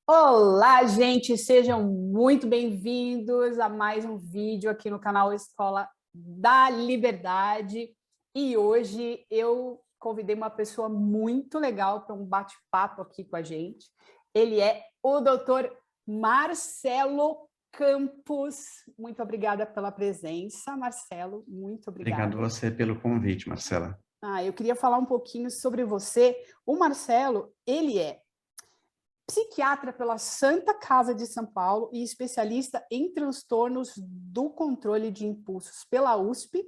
Olá, gente! Sejam muito bem-vindos a mais um vídeo aqui no canal Escola da Liberdade. E hoje eu convidei uma pessoa muito legal para um bate-papo aqui com a gente. Ele é o Dr. Marcelo Campos. Muito obrigada pela presença, Marcelo. Muito obrigada. Obrigado você pelo convite, Marcela. Eu queria falar um pouquinho sobre você. O Marcelo, ele é psiquiatra pela Santa Casa de São Paulo e especialista em transtornos do controle de impulsos pela USP.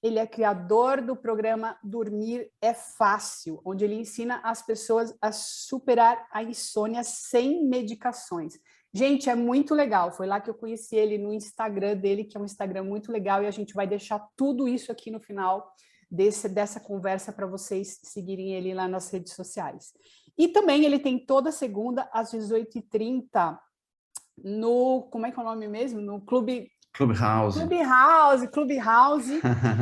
Ele é criador do programa Dormir é Fácil, onde ele ensina as pessoas a superar a insônia sem medicações. Gente, é muito legal. Foi lá que eu conheci ele no Instagram dele, que é um Instagram muito legal, e a gente vai deixar tudo isso aqui no final dessa conversa para vocês seguirem ele lá nas redes sociais. E também ele tem toda segunda às 18h30 no, como é que é o nome mesmo? No Clubhouse.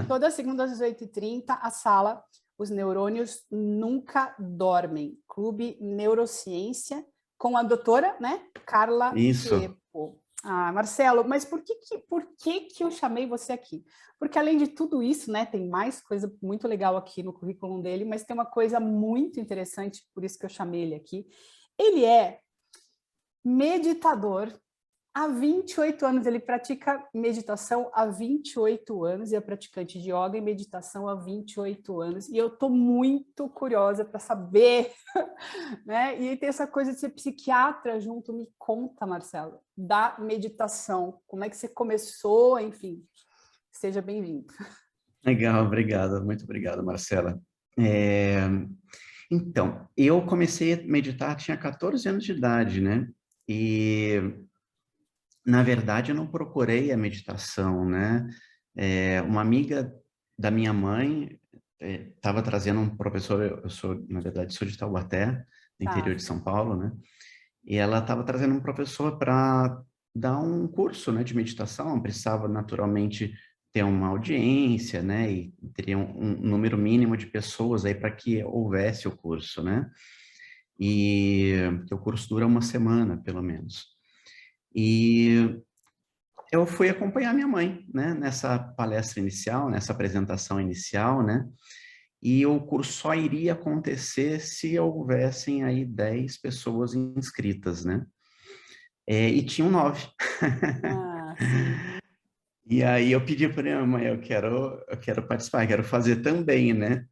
Toda segunda às 18h30, a sala Os Neurônios Nunca Dormem. Clube Neurociência, com a doutora, né, Carla Isso. Tiepo. Marcelo, mas por que eu chamei você aqui? Porque além de tudo isso, né, tem mais coisa muito legal aqui no currículo dele, mas tem uma coisa muito interessante, por isso que eu chamei ele aqui. Ele é meditador há 28 anos, ele pratica meditação há 28 anos e é praticante de yoga e meditação há 28 anos. E eu estou muito curiosa para saber, né? E tem essa coisa de ser psiquiatra junto. Me conta, Marcelo, da meditação. Como é que você começou? Enfim, seja bem-vindo. Legal, obrigado. Muito obrigado, Marcela. Então, eu comecei a meditar, tinha 14 anos de idade, né? E, na verdade, eu não procurei a meditação, né? Uma amiga da minha mãe estava trazendo um professor, eu sou, na verdade, sou de Taubaté, no interior de São Paulo, né? E ela estava trazendo um professor para dar um curso, né, de meditação, precisava naturalmente ter uma audiência, né, e teria um número mínimo de pessoas aí para que houvesse o curso, né, e o curso dura uma semana, pelo menos. E eu fui acompanhar minha mãe, né, nessa palestra inicial, nessa apresentação inicial, né, e o curso só iria acontecer se houvessem aí 10 pessoas inscritas, né? E tinham 9. Sim. E aí eu pedi para minha mãe, eu quero participar, quero fazer também, né?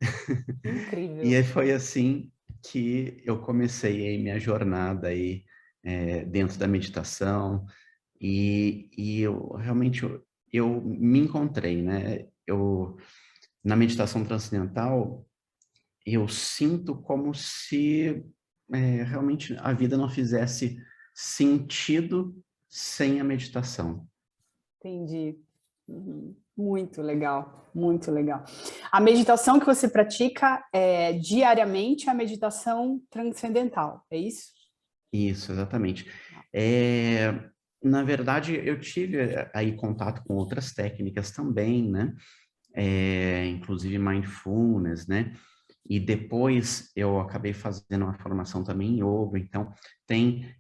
E Incrível. aí foi assim que eu comecei aí minha jornada aí dentro da meditação e eu realmente eu me encontrei, né? Na meditação transcendental eu sinto como se realmente a vida não fizesse sentido sem a meditação. Entendi. Muito legal, muito legal. A meditação que você pratica diariamente é a meditação transcendental, é isso? Isso, exatamente. Na verdade, eu tive aí contato com outras técnicas também, né? Inclusive mindfulness, né? E depois eu acabei fazendo uma formação também em yoga, então tem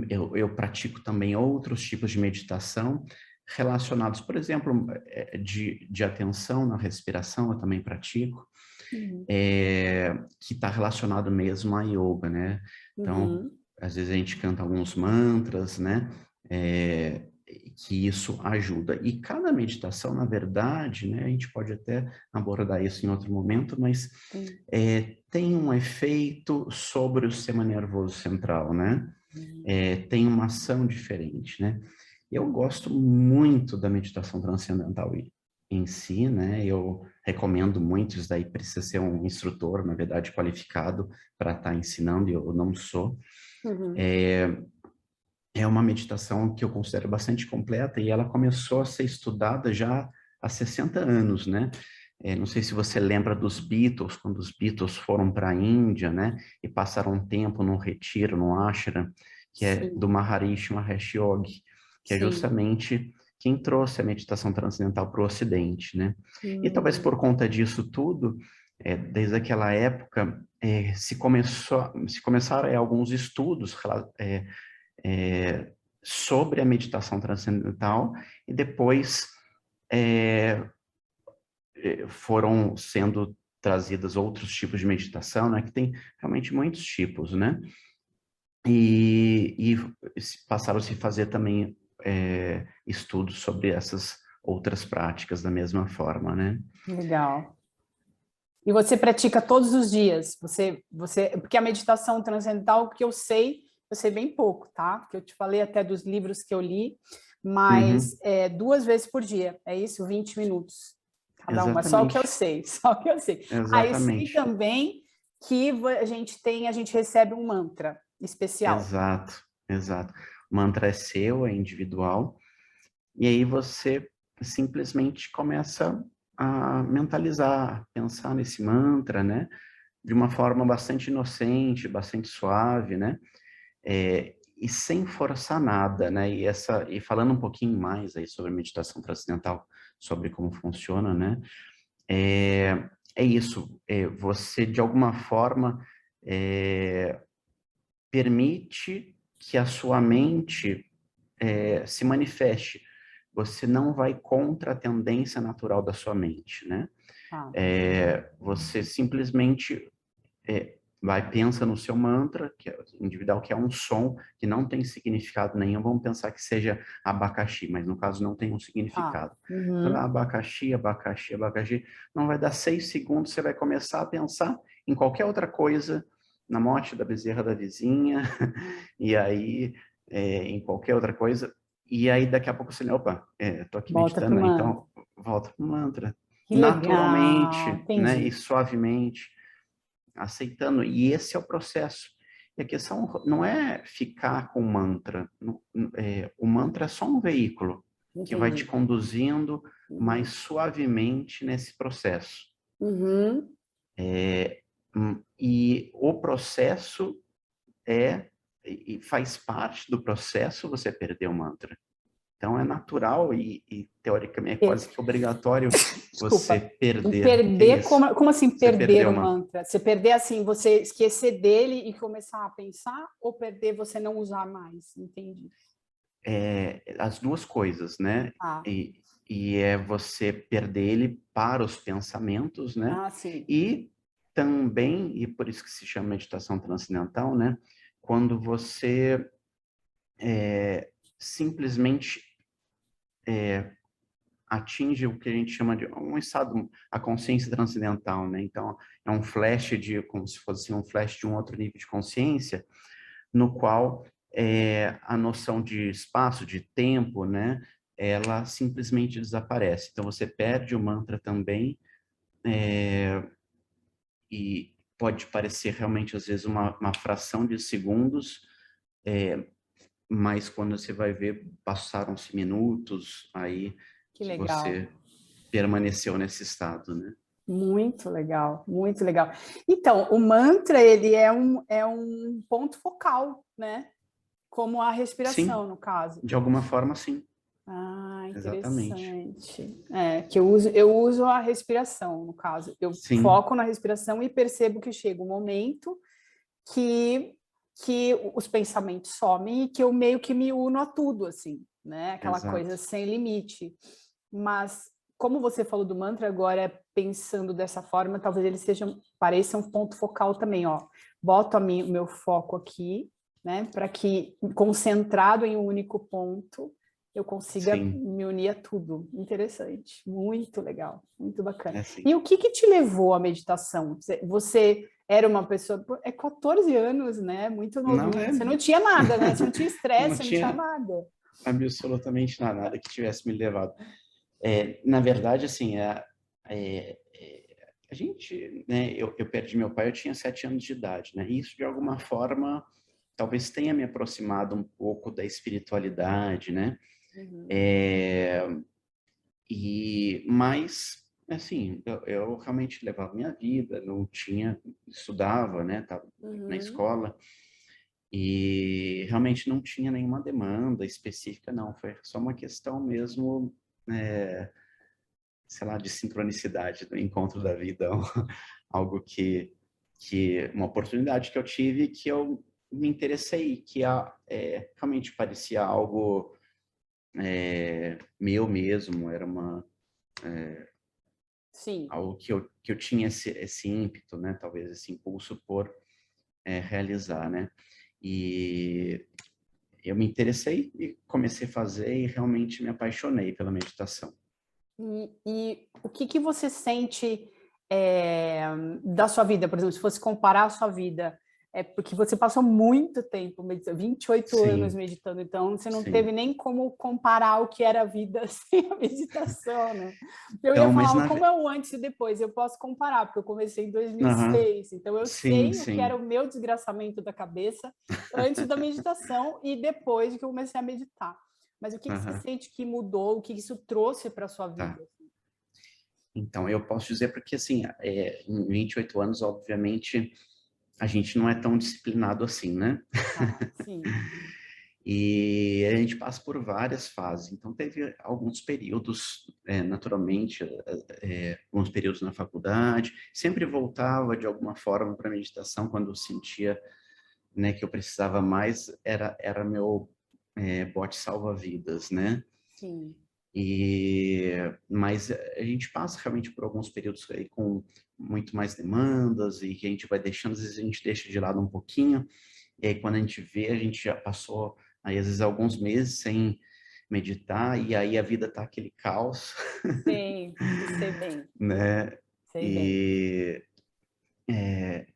eu pratico também outros tipos de meditação relacionados, por exemplo, de atenção na respiração, eu também pratico, que está relacionado mesmo a yoga, né? Então, às vezes a gente canta alguns mantras, né? Que isso ajuda. E cada meditação, na verdade, né? A gente pode até abordar isso em outro momento, mas tem um efeito sobre o sistema nervoso central, né? Tem uma ação diferente, né? Eu gosto muito da meditação transcendental em si, né? Eu recomendo muito, isso daí precisa ser um instrutor, na verdade, qualificado para estar ensinando, e eu não sou. É uma meditação que eu considero bastante completa e ela começou a ser estudada já há 60 anos, né? Não sei se você lembra dos Beatles, quando os Beatles foram para a Índia, né? E passaram um tempo num retiro, num ashram, que é do Maharishi Mahesh Yogi, que é justamente quem trouxe a meditação transcendental para o Ocidente, né? E talvez por conta disso tudo, desde aquela época, se começaram alguns estudos sobre a meditação transcendental e depois foram sendo trazidas outros tipos de meditação, né? Que tem realmente muitos tipos, né? E passaram a se fazer também estudos sobre essas outras práticas da mesma forma, né? Legal. E você pratica todos os dias? Porque a meditação transcendental, que eu sei bem pouco, tá? Porque eu te falei até dos livros que eu li, mas é 2 vezes por dia, é isso? 20 minutos cada uma, só o que eu Exatamente, sei, só o que eu sei. Aí sei exatamente. também que a gente recebe um mantra especial. Exato, exato. O mantra é seu, é individual, e aí você simplesmente começa a mentalizar, pensar nesse mantra, né? De uma forma bastante inocente, bastante suave, né? E sem forçar nada, né? E falando um pouquinho mais aí sobre a meditação transcendental, sobre como funciona, né? É isso, você de alguma forma permite que a sua mente se manifeste. Você não vai contra a tendência natural da sua mente, né? Ah, Você simplesmente vai, pensa no seu mantra, que é individual, que é um som que não tem significado nenhum. Vamos pensar que seja abacaxi, mas no caso não tem um tá. significado. Você vai Uhum. abacaxi, abacaxi, abacaxi. Não vai dar 6 segundos, você vai começar a pensar em qualquer outra coisa, na morte da bezerra da vizinha, e aí em qualquer outra coisa. E aí daqui a pouco você, opa, tô aqui Volta para o meditando, né? mantra. Então volta para o mantra. Que legal, Naturalmente, né? E entendi. suavemente aceitando, e esse é o processo. E a questão não é ficar com o mantra. O mantra é só um veículo que vai te Entendi. conduzindo mais Uhum. suavemente nesse processo. Uhum. E o processo e faz parte do processo você perder o mantra. Então é natural e teoricamente é quase que obrigatório você Desculpa. perder. Que é Perder, isso? como assim Você perder perdeu o o mantra. mantra? Você perder assim, você esquecer dele e começar a pensar, ou perder você não usar mais? Entendi. As duas coisas, né? Ah, E é você perder ele para os pensamentos, né? sim. E também, e por isso que se chama meditação transcendental, né? Quando você simplesmente atinge o que a gente chama de um estado, a consciência transcendental, né? Então, é um flash de, como se fosse um flash de um outro nível de consciência, no qual a noção de espaço, de tempo, né, ela simplesmente desaparece. Então você perde o mantra também, e pode parecer realmente às vezes uma fração de segundos, mas quando você vai ver, passaram-se minutos aí Que que legal. você permaneceu nesse estado, né? Muito legal, muito legal. Então, o mantra, ele é um ponto focal, né? Como a respiração, Sim, no caso. de alguma forma, sim. Ah, Exatamente. interessante. Que eu uso a respiração, no caso. Eu Sim, foco na respiração e percebo que chega um momento que, que os pensamentos somem e que eu meio que me uno a tudo, assim, né? Aquela coisa exato. sem limite. Mas, como você falou do mantra, agora pensando dessa forma, talvez ele pareça um ponto focal também, ó. Boto o meu foco aqui, né? Para que, concentrado em um único ponto, eu consiga Sim, me unir a tudo. Interessante, muito legal, muito bacana. é sim. E o que te levou à meditação? Você era uma pessoa, 14 anos, né? Muito Não novinho. é. Você não tinha nada, né? Você não tinha Não estresse, você não tinha tinha nada. absolutamente nada que tivesse me levado. Na verdade, assim, a gente, né, eu perdi meu pai, eu tinha 7 anos de idade, né? E isso, de alguma forma, talvez tenha me aproximado um pouco da espiritualidade, né? Uhum. É, mas, assim, eu realmente levava minha vida, não tinha, estudava, né? Estava na Uhum. escola, e realmente não tinha nenhuma demanda específica, não. Foi só uma questão mesmo, sei lá, de sincronicidade do encontro da vida, algo que que uma oportunidade que eu tive, que eu me interessei, que realmente parecia algo meu mesmo, era Sim. algo que eu tinha esse ímpeto, né? Talvez esse impulso por realizar, né? E eu me interessei e comecei a fazer e realmente me apaixonei pela meditação. E o que que você sente da sua vida, por exemplo, se fosse comparar a sua vida, porque você passou muito tempo meditando, 28 anos Sim, meditando, então você não teve sim. nem como comparar o que era a vida sem a meditação, né? Eu ia Então, mas falar como é o antes e depois, eu posso comparar, porque eu comecei em Aham. 2006, então eu Sim, sei o que era sim. o meu desgraçamento da cabeça antes da meditação e depois de que eu comecei a meditar. Mas o que que você Aham. sente que mudou, o que isso trouxe para a sua Tá. vida? Então, eu posso dizer porque, assim, em 28 anos, obviamente, a gente não é tão disciplinado assim, né? Tá, sim. E a gente passa por várias fases. Então, teve alguns períodos, naturalmente, alguns períodos na faculdade. Sempre voltava, de alguma forma, para a meditação quando eu sentia, né, que eu precisava mais. Era meu bote salva-vidas, né? Sim. Mas a gente passa realmente por alguns períodos aí com muito mais demandas e que a gente vai deixando, às vezes a gente deixa de lado um pouquinho, e aí quando a gente vê, a gente já passou, aí, às vezes, alguns meses sem meditar, e aí a vida tá aquele caos, Sei bem, né? sei bem. E,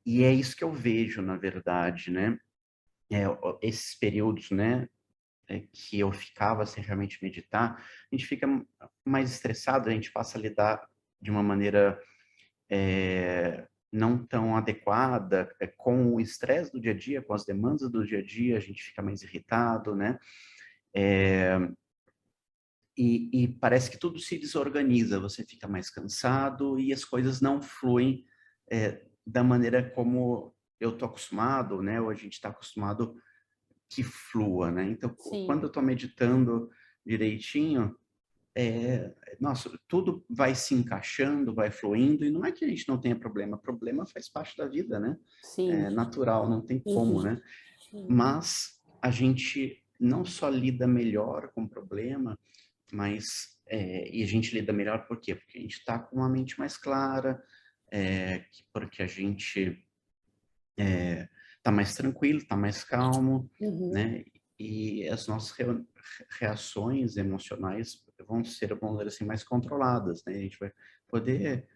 e é isso que eu vejo, na verdade, né? Esses períodos, né? Que eu ficava sem realmente meditar, a gente fica mais estressado, a gente passa a lidar de uma maneira não tão adequada com o estresse do dia a dia, com as demandas do dia a dia, a gente fica mais irritado, né? E parece que tudo se desorganiza, você fica mais cansado e as coisas não fluem da maneira como eu tô acostumado, né? Ou a gente está acostumado que flua, né? Então, quando Sim, eu estou meditando direitinho, nossa, tudo vai se encaixando, vai fluindo, e não é que a gente não tenha problema faz parte da vida, né? sim. É natural, não tem como, Uhum. né? Sim. Mas a gente não só lida melhor com o problema, mas e a gente lida melhor por quê? Porque a gente está com uma mente mais clara, porque a gente está mais tranquilo, está mais calmo, Uhum. né? E as nossas reações emocionais vão ser, vamos dizer assim, mais controladas, né? A gente vai poder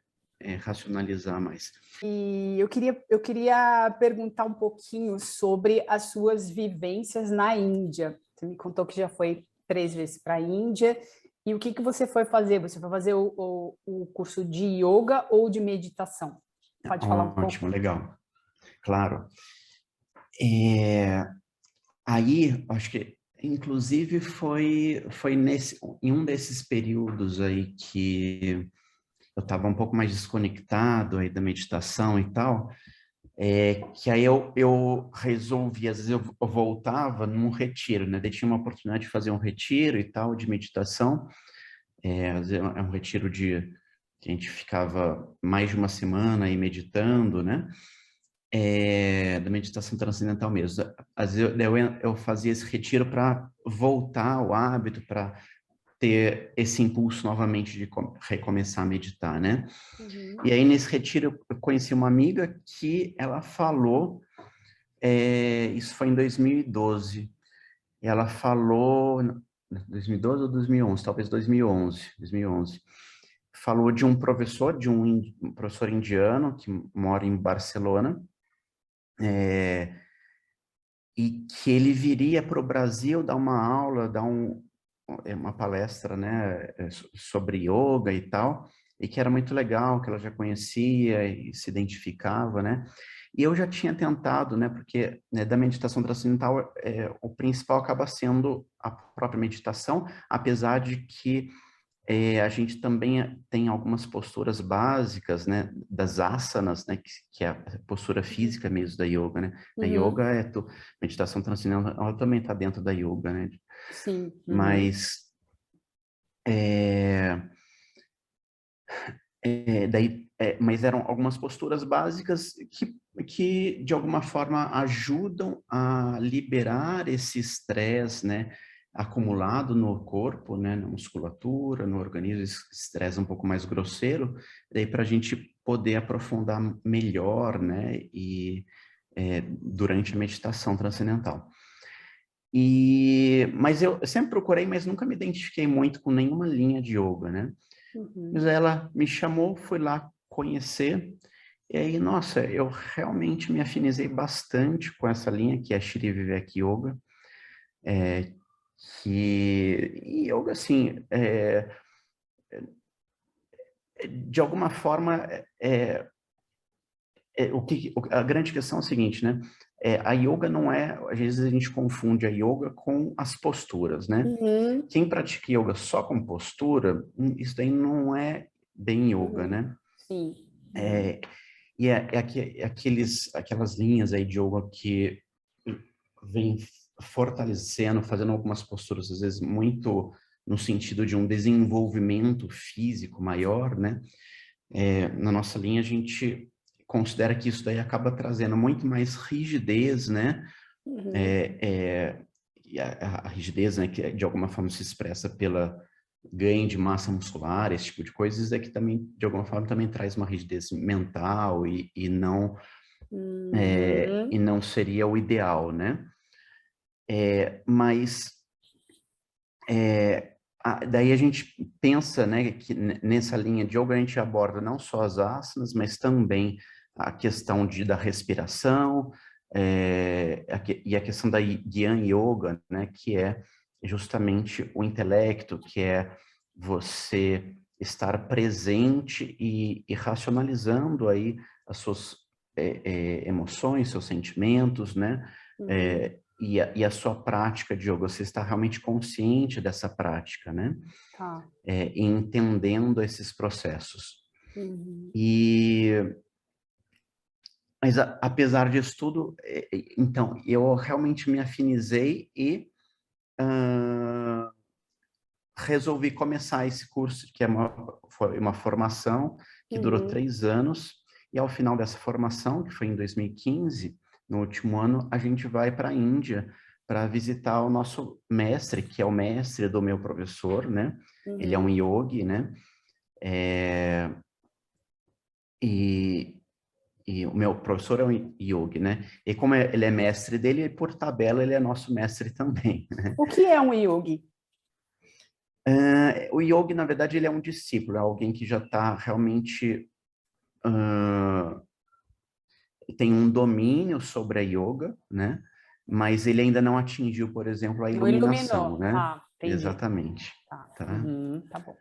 racionalizar mais. E eu queria perguntar um pouquinho sobre as suas vivências na Índia. Você me contou que já foi 3 vezes para a Índia. E o que que você foi fazer? Você foi fazer o curso de yoga ou de meditação? Pode falar um Ótimo, pouco? legal. Claro. É, aí, acho que, inclusive, foi em um desses períodos aí que eu estava um pouco mais desconectado aí da meditação e tal, que aí eu resolvi, às vezes eu voltava num retiro, né? Daí tinha uma oportunidade de fazer um retiro e tal, de meditação, às vezes é um retiro que a gente ficava mais de uma semana aí meditando, né? Da meditação transcendental mesmo. Às vezes eu fazia esse retiro para voltar ao hábito, para ter esse impulso novamente de recomeçar a meditar, né? Uhum. E aí, nesse retiro, eu conheci uma amiga que ela falou, isso foi em 2012, ela falou, 2012 ou 2011, talvez 2011, falou de um professor, um professor indiano que mora em Barcelona, e que ele viria para o Brasil dar uma aula, dar uma palestra, né, sobre yoga e tal, e que era muito legal, que ela já conhecia e se identificava, né? E eu já tinha tentado, né, porque né, da meditação transcendental o principal acaba sendo a própria meditação, apesar de que a gente também tem algumas posturas básicas, né, das asanas, né, que é a postura física mesmo da yoga, né? A Uhum. yoga meditação transcendental, ela também está dentro da yoga, né? Sim. Uhum. Mas é, Mas eram algumas posturas básicas que de alguma forma ajudam a liberar esse estresse, né, acumulado no corpo, né, na musculatura, no organismo, esse estresse um pouco mais grosseiro, daí para a gente poder aprofundar melhor, né, durante a meditação transcendental. Mas eu sempre procurei, mas nunca me identifiquei muito com nenhuma linha de yoga, né? Mas ela me chamou, fui lá conhecer, e aí, nossa, eu realmente me afinizei bastante com essa linha, que é Shri Vivek Yoga, que yoga, assim, de alguma forma, a grande questão é a seguinte, né? A yoga não é, às vezes a gente confunde a yoga com as posturas, né? Uhum. Quem pratica yoga só com postura, isso daí não é bem yoga, Uhum. né? Sim. E aquelas linhas aí de yoga que vem fortalecendo, fazendo algumas posturas, às vezes, muito no sentido de um desenvolvimento físico maior, né? Na nossa linha, a gente considera que isso daí acaba trazendo muito mais rigidez, né? Uhum. E a rigidez, né, que de alguma forma se expressa pela ganho de massa muscular, esse tipo de coisas, é que também, de alguma forma, também traz uma rigidez mental e não Uhum. seria o ideal, né? Mas daí a gente pensa, né, que nessa linha de yoga a gente aborda não só as asanas, mas também a questão da respiração, e a questão da Gyan Yoga, né, que é justamente o intelecto, que é você estar presente e racionalizando aí as suas emoções, seus sentimentos, né, Uhum. e a sua prática de yoga, você está realmente consciente dessa prática, né? Tá. E entendendo esses processos. Uhum. Mas apesar disso tudo, então, eu realmente me afinizei e resolvi começar esse curso, que foi uma formação que durou Uhum. 3 anos, e ao final dessa formação, que foi em 2015, no último ano, a gente vai para a Índia para visitar o nosso mestre, que é o mestre do meu professor, né? Ele é um Uhum. yogi, né? E, e o meu professor é um yogi, né? E como ele é mestre dele, por tabela ele é nosso mestre também, né? O que é um yogi? O yogi, na verdade, ele é um discípulo, é alguém que já está realmente tem um domínio sobre a yoga, né? Mas ele ainda não atingiu, por exemplo, a Não iluminou. iluminação, né? Tá, entendi. Exatamente, Tá. tá? Uhum. Tá bom.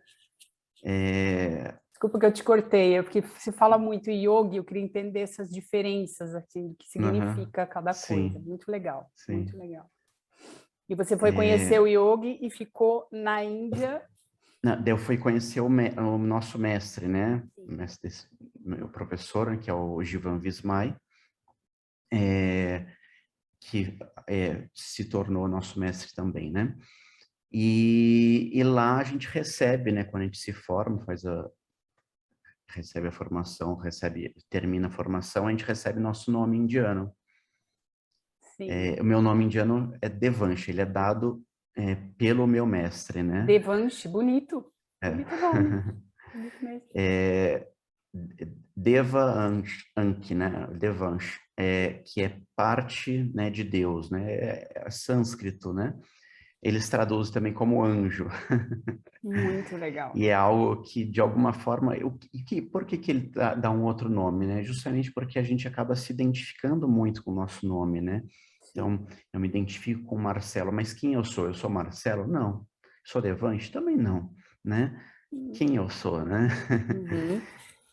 É... Desculpa que eu te cortei, porque se fala muito yogi, eu queria entender essas diferenças, assim, do que Uhum. significa cada coisa. Sim, Muito legal, muito sim. legal. E você foi conhecer É... o yogi e ficou na Índia. Daí eu fui conhecer o nosso mestre, né? Meu professor, né, que é o Jivan Vismai, que se tornou nosso mestre também, né? E lá a gente recebe, né? Quando a gente se forma, recebe a formação, termina a formação, a gente recebe nosso nome indiano. Sim. O meu nome indiano é Devansh, ele é dado pelo meu mestre, né? Devanshi, bonito. É. Bonito nome. Bonito mesmo. É, Anki, né? Devansh, que é parte, né, de Deus, né? É sânscrito, né? Eles traduzem também como anjo. Muito legal. E é algo que, de alguma forma, por que ele dá um outro nome, né? Justamente porque a gente acaba se identificando muito com o nosso nome, né? Sim. Então, eu me identifico com Marcelo, mas quem eu sou? Eu sou Marcelo? Não. Sou Devante? Também não, né? Quem eu sou, né? Uhum.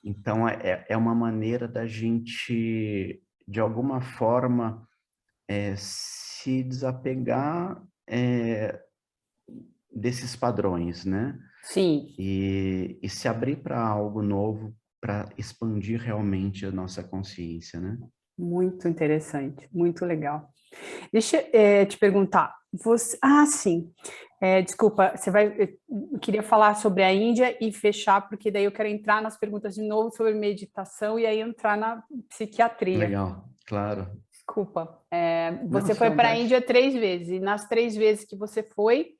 Então, é uma maneira da gente, de alguma forma, se desapegar desses padrões, né? Sim, E se abrir para algo novo, para expandir realmente a nossa consciência, né? muito interessante, muito legal. Deixa te perguntar, sim. Desculpa, eu queria falar sobre a Índia e fechar, porque daí eu quero entrar nas perguntas de novo sobre meditação e aí entrar na psiquiatria. Legal, claro. Desculpa. Não, Você fica à foi para a vontade. Índia 3 vezes, e nas 3 vezes que você foi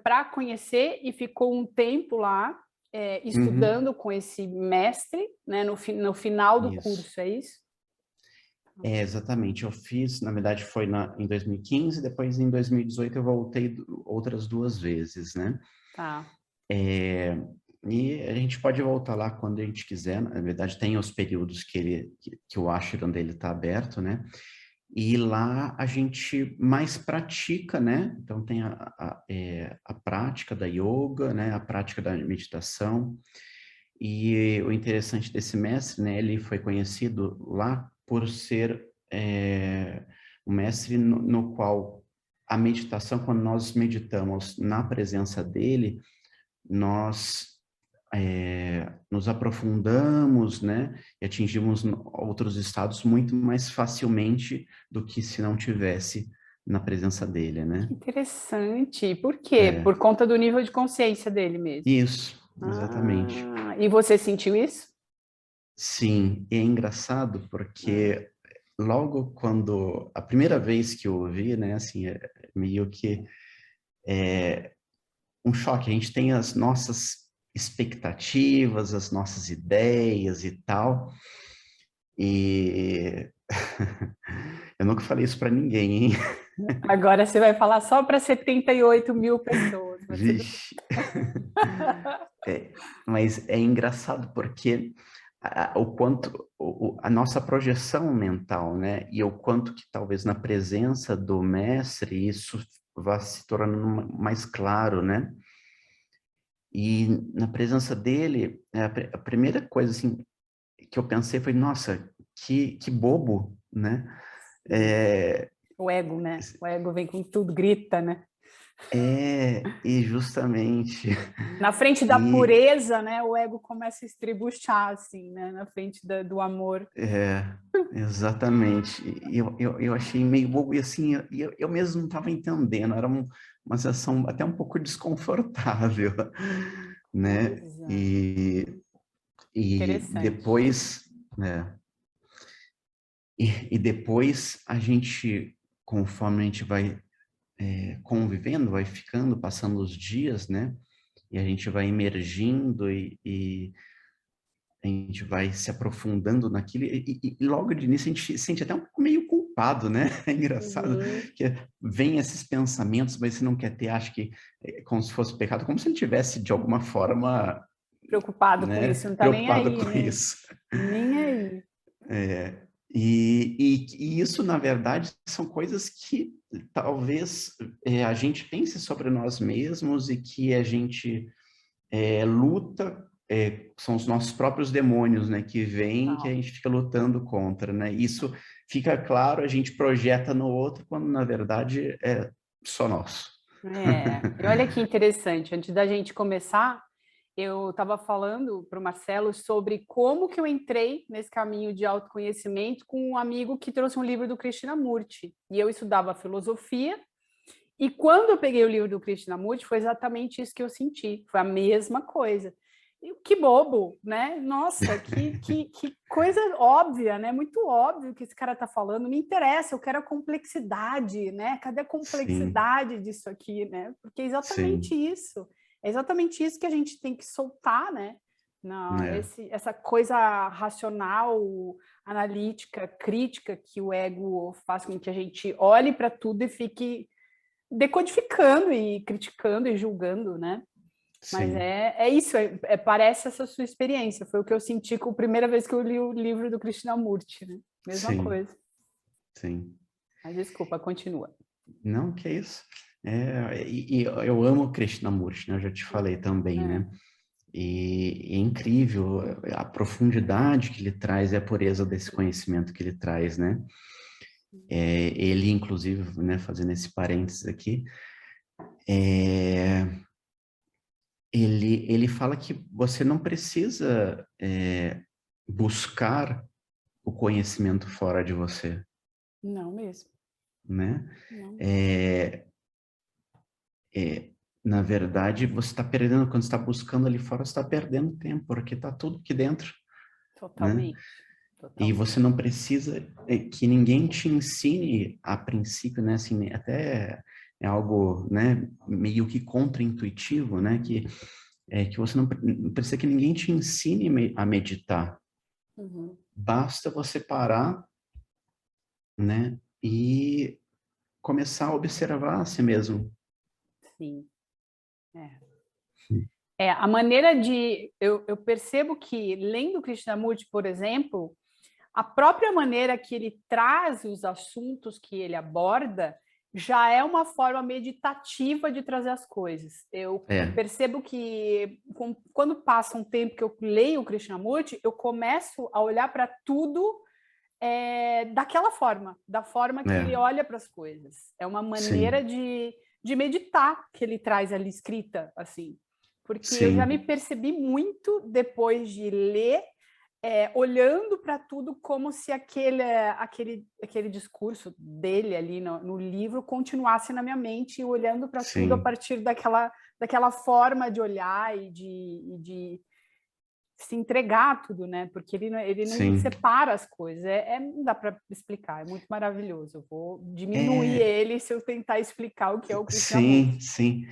para conhecer e ficou um tempo lá, Uhum, estudando com esse mestre, né, no final do isso. curso, é isso? Exatamente. Eu fiz, na verdade, foi em 2015, depois em 2018 eu voltei outras 2 vezes, né? Tá. É, e a gente pode voltar lá quando a gente quiser. Na verdade, tem os períodos que o ashram dele está aberto, né? E lá a gente mais pratica, né? Então tem a prática da yoga, né? A prática da meditação. E o interessante desse mestre, né? Ele foi conhecido lá por ser um mestre no qual a meditação, quando nós meditamos na presença dele, nós nos aprofundamos, né, e atingimos outros estados muito mais facilmente do que se não tivesse na presença dele, né? Que interessante. Por quê? É, Por conta do nível de consciência dele mesmo. isso, exatamente. E você sentiu isso? Sim, e é engraçado Ah, porque logo quando a primeira vez que eu ouvi, né, assim, meio que um choque. A gente tem as nossas expectativas, as nossas ideias e tal. E eu nunca falei isso para ninguém, hein? agora você vai falar só para 78 mil pessoas. Mas tudo bem. Vixe. Mas é engraçado porque o quanto a nossa projeção mental, né? E o quanto que talvez na presença do mestre isso vá se tornando mais claro, né? E na presença dele, a primeira coisa assim que eu pensei foi, nossa, que bobo, né? Sim. É, O ego, né? O ego vem com tudo, grita, né? e justamente, Na frente da e pureza, né? O ego começa a estribuchar, assim, né? Na frente do amor. é, exatamente, e eu achei meio bobo, e assim, eu mesmo não estava entendendo, era uma sensação até um pouco desconfortável, né? Pois é. E Interessante. depois, né? E depois a gente, conforme a gente vai convivendo, vai ficando, passando os dias, né? E a gente vai emergindo e a gente vai se aprofundando naquilo, e logo de início a gente se sente até um pouco meio culpado, né? É engraçado Uhum. que vem esses pensamentos, mas você não quer ter, acho que é como se fosse pecado, como se ele tivesse de alguma forma, Preocupado com isso, né, não tá nem preocupado aí, com né? isso. Nem aí. E isso, na verdade, são coisas que talvez a gente pense sobre nós mesmos e que a gente luta, são os nossos próprios demônios, né, que vêm que a Total. gente fica lutando contra, né? Isso fica claro, a gente projeta no outro, quando na verdade é só nosso. E olha que interessante, antes da gente começar, eu estava falando para o Marcelo sobre como que eu entrei nesse caminho de autoconhecimento com um amigo que trouxe um livro do Krishnamurti. E eu estudava filosofia, e quando eu peguei o livro do Krishnamurti, foi exatamente isso que eu senti, foi a mesma coisa. E que bobo, né? Nossa, que coisa óbvia, né? Muito óbvio que esse cara está falando. Não me interessa, eu quero a complexidade, né? Cadê a Sim, complexidade disso aqui, né? Porque é exatamente sim, isso. É exatamente isso que a gente tem que soltar, né? Não, é, essa coisa racional, analítica, crítica que o ego faz com que a gente olhe para tudo e fique decodificando e criticando e julgando, né? Mas sim, é isso, parece essa sua experiência. Foi o que eu senti com a primeira vez que eu li o livro do Krishnamurti, né? Mesma sim, coisa. sim. Mas desculpa, continua. Não, que isso. E eu amo Krishnamurti, né? Eu já te falei também, É, né? E é incrível a profundidade que ele traz e a pureza desse conhecimento que ele traz, né? Ele, inclusive, né, fazendo esse parênteses aqui, é, ele fala que você não precisa buscar o conhecimento fora de você, não mesmo. né? Não mesmo. É, na verdade, você está perdendo, quando você está buscando ali fora, você está perdendo tempo, porque está tudo aqui dentro, né? Totalmente, E totalmente. você não precisa que ninguém te ensine a princípio, né? Assim, até é algo, né, meio que contraintuitivo, né? Que você não precisa que ninguém te ensine a meditar. Uhum. Basta você parar, né? E começar a observar a si mesmo. Sim. A maneira de... Eu percebo que, lendo Krishnamurti, por exemplo, a própria maneira que ele traz os assuntos que ele aborda já é uma forma meditativa de trazer as coisas. Eu É, percebo que, quando passa um tempo que eu leio o Krishnamurti, eu começo a olhar para tudo daquela forma, da forma que ele é, olha para as coisas. É uma maneira sim, de meditar que ele traz ali escrita, assim. Porque eu já me sim, percebi muito depois de ler, olhando para tudo como se aquele discurso dele ali no livro continuasse na minha mente, olhando para tudo a sim, partir daquela forma de olhar e de se entregar a tudo, né? Porque ele não sim. separa as coisas. Não dá para explicar, é muito maravilhoso. Eu vou diminuir É, ele se eu tentar explicar o que é o sim, Krishnamurti. sim.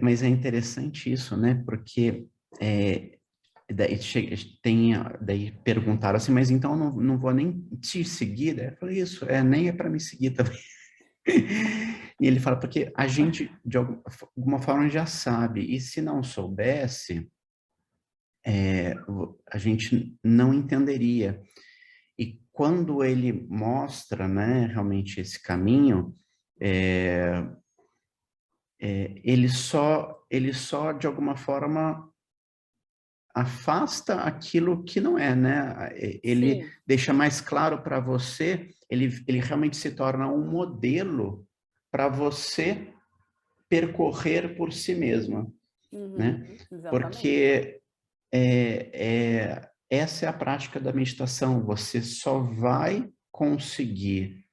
Mas é interessante isso, né? Porque daí, daí perguntaram assim, mas então eu não vou nem te seguir? Daí eu falei, isso, nem é para me seguir também. E ele fala, porque a gente, de alguma forma, já sabe, e se não soubesse, a gente não entenderia. E quando ele mostra, né, realmente esse caminho, é, ele só, de alguma forma, afasta aquilo que não é, né? Ele Sim. deixa mais claro para você, ele realmente se torna um modelo para você percorrer por si mesma, Uhum, né? exatamente. Porque essa é a prática da meditação. Você só vai conseguir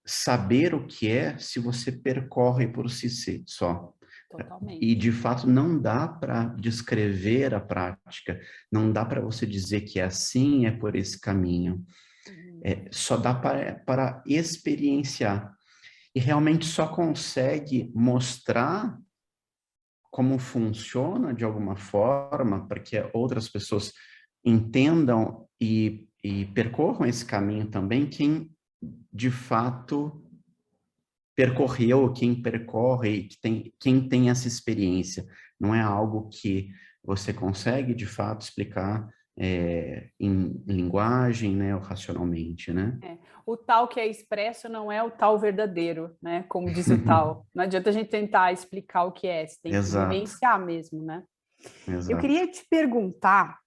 saber o que é se você percorre por si só. E, Totalmente. de fato, não dá para descrever a prática, não dá para você dizer que é assim, é por esse caminho. Uhum. Só dá para experienciar. E realmente só consegue mostrar como funciona de alguma forma, para que outras pessoas entendam e percorram esse caminho também, quem de fato percorreu, quem percorre, quem tem essa experiência. Não é algo que você consegue de fato explicar em linguagem, né, ou racionalmente, né? O tal que é expresso não é o tal verdadeiro, né? Como diz o tal. Não adianta a gente tentar explicar o que é, você tem que Exato, vivenciar mesmo, né? Eu exato. queria te perguntar,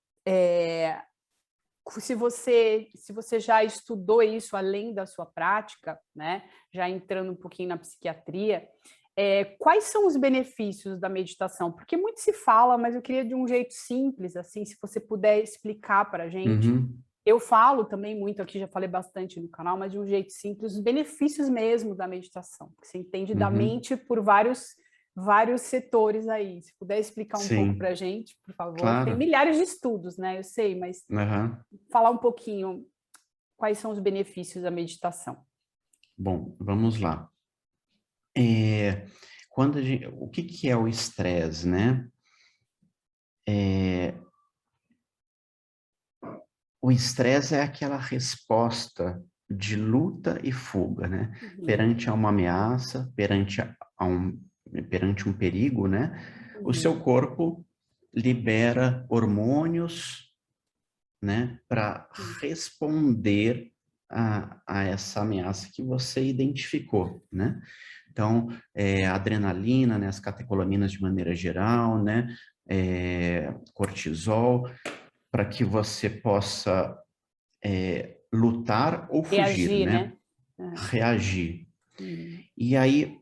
se você já estudou isso além da sua prática, né? Já entrando um pouquinho na psiquiatria, quais são os benefícios da meditação? Porque muito se fala, mas eu queria de um jeito simples, assim, se você puder explicar para a gente. Uhum, Eu falo também muito aqui, já falei bastante no canal, mas de um jeito simples, os benefícios mesmo da meditação, que você entende da uhum. mente por vários setores aí. Se puder explicar um pouco para Sim, a gente, por favor. Tem claro. milhares de estudos, né? Eu sei, mas Aham. falar um pouquinho quais são os benefícios da meditação. Bom, vamos lá. É, o que que é o estresse, né? É, o estresse é aquela resposta de luta e fuga, né? Uhum, Perante a uma ameaça, perante um perigo, né? O seu uhum, corpo libera hormônios, né, para responder a essa ameaça que você identificou, né? Então, a adrenalina, né, as catecolaminas de maneira geral, né, cortisol, para que você possa lutar ou fugir, reagir, né? né? Reagir. Uhum, E aí,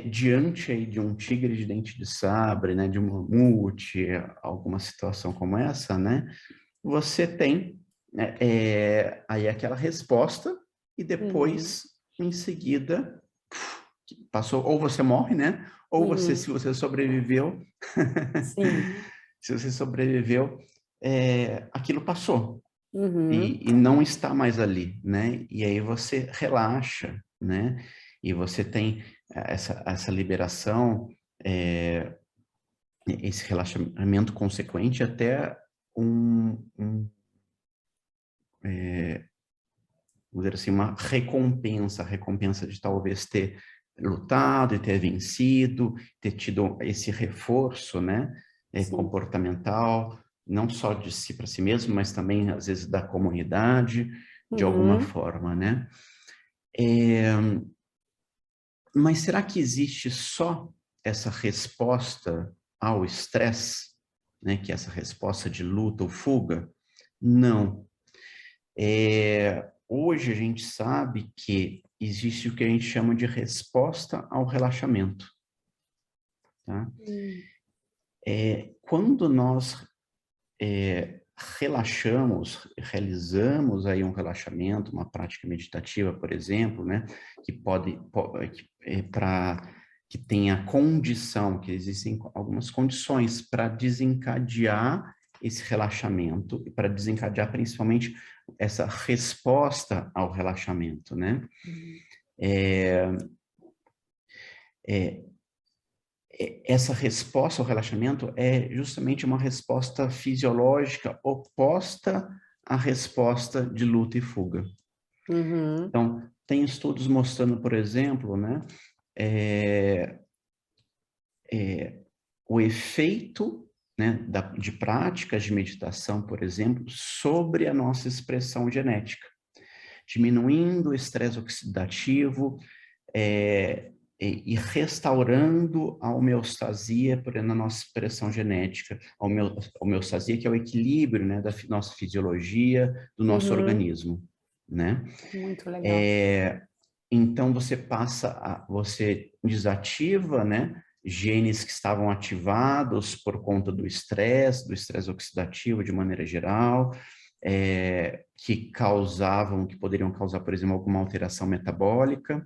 diante aí de um tigre de dente de sabre, né, de um mamute, alguma situação como essa, né, você tem aí aquela resposta e uhum, depois, em seguida, passou, ou você morre, né? Ou você, se você sobreviveu, Sim. se você sobreviveu, aquilo passou. Uhum. E não está mais ali, né? E aí você relaxa, né? E você tem essa liberação, esse relaxamento consequente até vamos dizer assim, uma recompensa, a recompensa de talvez ter lutado e ter vencido, ter tido esse reforço, né? Sim. Comportamental, não só de si para si mesmo, mas também, às vezes, da comunidade, de alguma Uhum. forma, né? É, mas será que existe só essa resposta ao estresse, né? Que é essa resposta de luta ou fuga? Não. Hoje a gente sabe que existe o que a gente chama de resposta ao relaxamento, tá? Hum. Quando nós relaxamos, realizamos aí um relaxamento, uma prática meditativa, por exemplo, né, que que tenha condição, que existem algumas condições para desencadear esse relaxamento e para desencadear principalmente essa resposta ao relaxamento, né? É, é, Essa resposta ao relaxamento é justamente uma resposta fisiológica oposta à resposta de luta e fuga. Uhum. Então, tem estudos mostrando, por exemplo, né, é, o efeito, né, de práticas de meditação, por exemplo, sobre a nossa expressão genética, diminuindo o estresse oxidativo, e restaurando a homeostasia na nossa expressão genética, a homeostasia que é o equilíbrio, né, da nossa fisiologia, do nosso Uhum. organismo, né? Muito legal. Então você desativa, né, genes que estavam ativados por conta do estresse oxidativo de maneira geral, que poderiam causar, por exemplo, alguma alteração metabólica,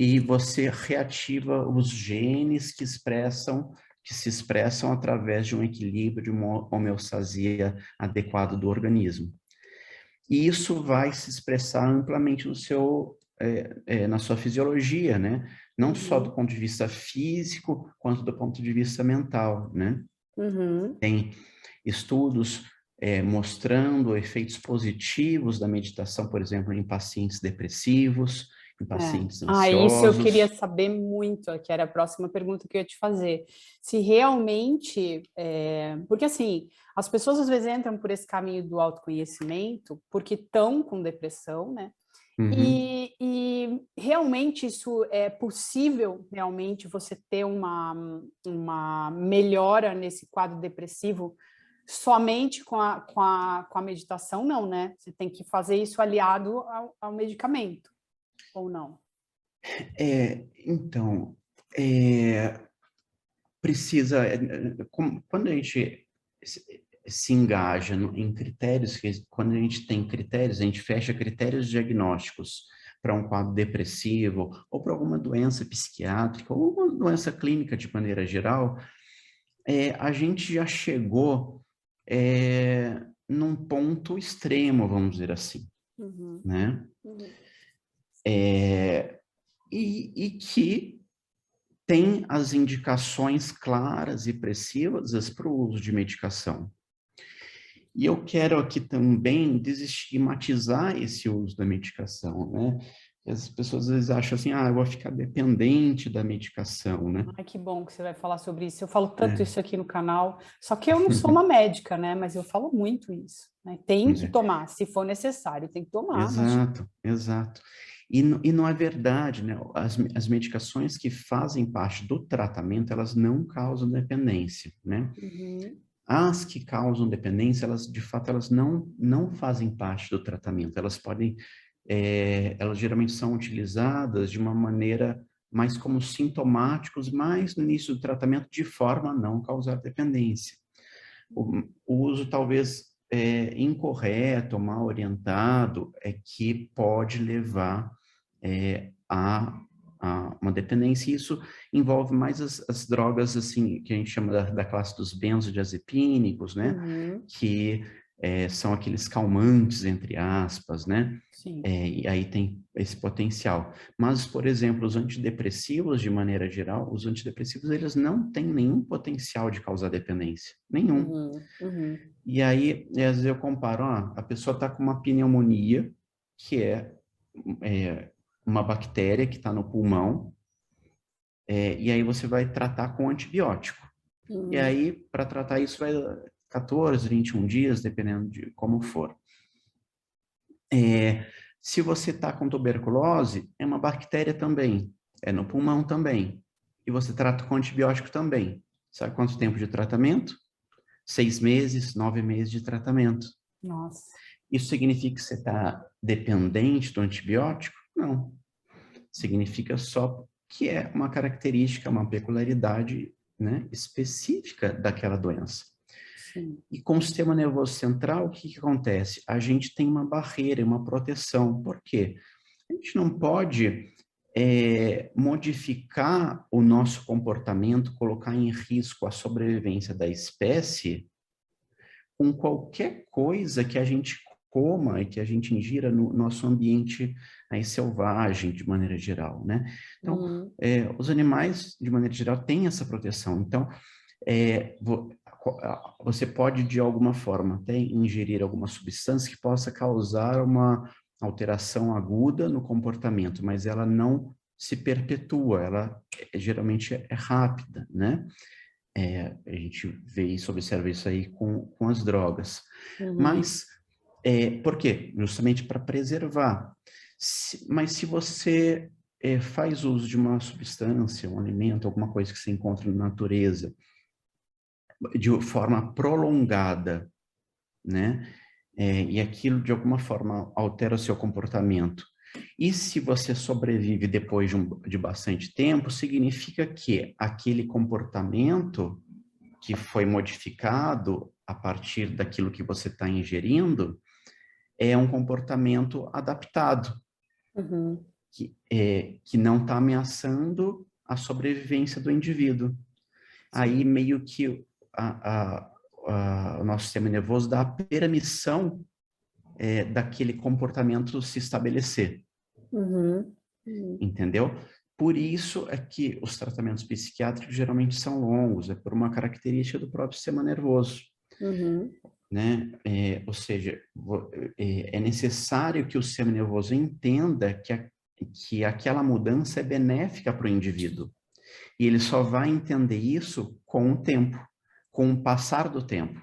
e você reativa os genes que se expressam através de um equilíbrio, de uma homeostasia adequada do organismo. E isso vai se expressar amplamente na sua fisiologia, né? Não só do Uhum. ponto de vista físico, quanto do ponto de vista mental, né? Uhum. Tem estudos mostrando efeitos positivos da meditação, por exemplo, em pacientes depressivos, em É. pacientes Ah, isso eu queria ansiosos. saber muito, que era a próxima pergunta que eu ia te fazer. Se realmente, porque assim, as pessoas às vezes entram por esse caminho do autoconhecimento porque estão com depressão, né? Uhum. E realmente isso é possível, realmente, você ter uma melhora nesse quadro depressivo somente com a meditação, não, né? Você tem que fazer isso aliado ao medicamento, ou não? Então, precisa, quando a gente se engaja em critérios, quando a gente tem critérios, a gente fecha critérios diagnósticos para um quadro depressivo ou para alguma doença psiquiátrica ou uma doença clínica de maneira geral, a gente já chegou num ponto extremo, vamos dizer assim, Uhum, né? uhum. E que tem as indicações claras e precisas para o uso de medicação. E eu quero aqui também desestigmatizar esse uso da medicação, né? As pessoas às vezes acham assim, eu vou ficar dependente da medicação, né? Ai, que bom que você vai falar sobre isso. Eu falo tanto É. isso aqui no canal, só que eu não sou uma médica, né? Mas eu falo muito isso, né? Tem que tomar, se for necessário, tem que tomar, mas Exato, exato. E não é verdade, né? As medicações que fazem parte do tratamento, elas não causam dependência, né? uhum, As que causam dependência, de fato, elas não fazem parte do tratamento. Elas geralmente são utilizadas de uma maneira mais como sintomáticos, mais no início do tratamento, de forma a não causar dependência. O uso talvez incorreto, mal orientado, é que pode levar a uma dependência, e isso envolve mais as drogas, assim, que a gente chama da classe dos benzodiazepínicos, né? Uhum. Que são aqueles calmantes, entre aspas, né? Sim. E aí tem esse potencial. Mas, por exemplo, os antidepressivos, de maneira geral, os antidepressivos, eles não têm nenhum potencial de causar dependência. Nenhum. Uhum. Uhum. E aí, às vezes eu comparo, a pessoa está com uma pneumonia, que é uma bactéria que está no pulmão, e aí você vai tratar com antibiótico. E Uhum. aí, para tratar isso, vai 14, 21 dias, dependendo de como for. Se você está com tuberculose, é uma bactéria também, é no pulmão também. E você trata com antibiótico também. Sabe quanto tempo de tratamento? 6 meses, 9 meses de tratamento. Nossa. Isso significa que você está dependente do antibiótico? Não. Significa só que é uma característica, uma peculiaridade, né, específica daquela doença. Sim. E com o sistema nervoso central, o que acontece? A gente tem uma barreira, uma proteção. Por quê? A gente não pode modificar o nosso comportamento, colocar em risco a sobrevivência da espécie com qualquer coisa que a gente coma e que a gente ingira no nosso ambiente aí selvagem, de maneira geral, né? Então, Uhum. os animais, de maneira geral, têm essa proteção. Então, você pode, de alguma forma, até ingerir alguma substância que possa causar uma alteração aguda no comportamento, mas ela não se perpetua, ela geralmente é rápida, né? A gente vê isso, observa isso aí com as drogas. Uhum. Mas, por quê? Justamente para preservar. Mas se você faz uso de uma substância, um alimento, alguma coisa que se encontra na natureza, de forma prolongada, né? E aquilo, de alguma forma, altera o seu comportamento. E se você sobrevive depois de bastante tempo, significa que aquele comportamento que foi modificado a partir daquilo que você está ingerindo é um comportamento adaptado, Uhum. que não está ameaçando a sobrevivência do indivíduo. Aí Sim. meio que o nosso sistema nervoso dá a permissão daquele comportamento se estabelecer, Uhum. Uhum. entendeu? Por isso é que os tratamentos psiquiátricos geralmente são longos, é por uma característica do próprio sistema nervoso, Uhum. né? Ou seja, é necessário que o sistema nervoso entenda que aquela mudança é benéfica para o indivíduo. E ele só vai entender isso com o tempo, com o passar do tempo.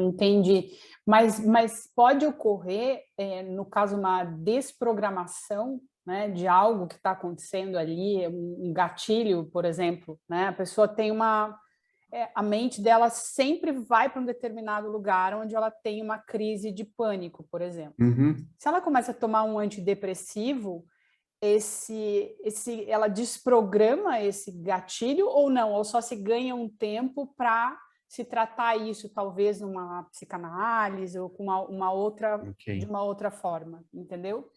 Entendi. Mas pode ocorrer, no caso, uma desprogramação, né, de algo que está acontecendo ali, um gatilho, por exemplo, né? A pessoa tem a mente dela sempre vai para um determinado lugar onde ela tem uma crise de pânico, por exemplo. Uhum. Se ela começa a tomar um antidepressivo, ela desprograma esse gatilho ou não? Ou só se ganha um tempo para se tratar isso, talvez numa psicanálise ou com de Ok, uma outra forma, entendeu?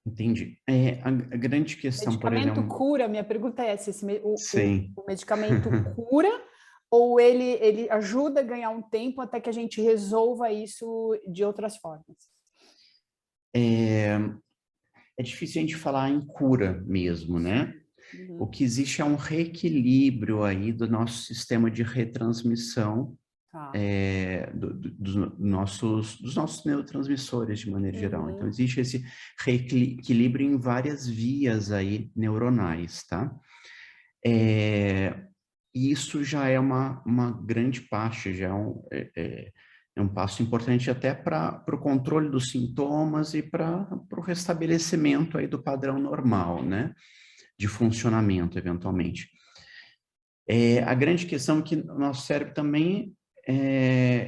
entendi. A grande questão, por Medicamento exemplo, cura, minha pergunta é se sim. o medicamento cura ou ele ajuda a ganhar um tempo até que a gente resolva isso de outras formas. É difícil a gente falar em cura mesmo, né? O Uhum. que existe é um reequilíbrio aí do nosso sistema de retransmissão Tá. dos nossos neurotransmissores de maneira geral. Então, Uhum. existe esse reequilíbrio em várias vias aí neuronais, tá? E isso já é uma grande parte, já é um passo importante até para o controle dos sintomas e para o restabelecimento aí do padrão normal, né? De funcionamento, eventualmente. A grande questão é que o nosso cérebro também,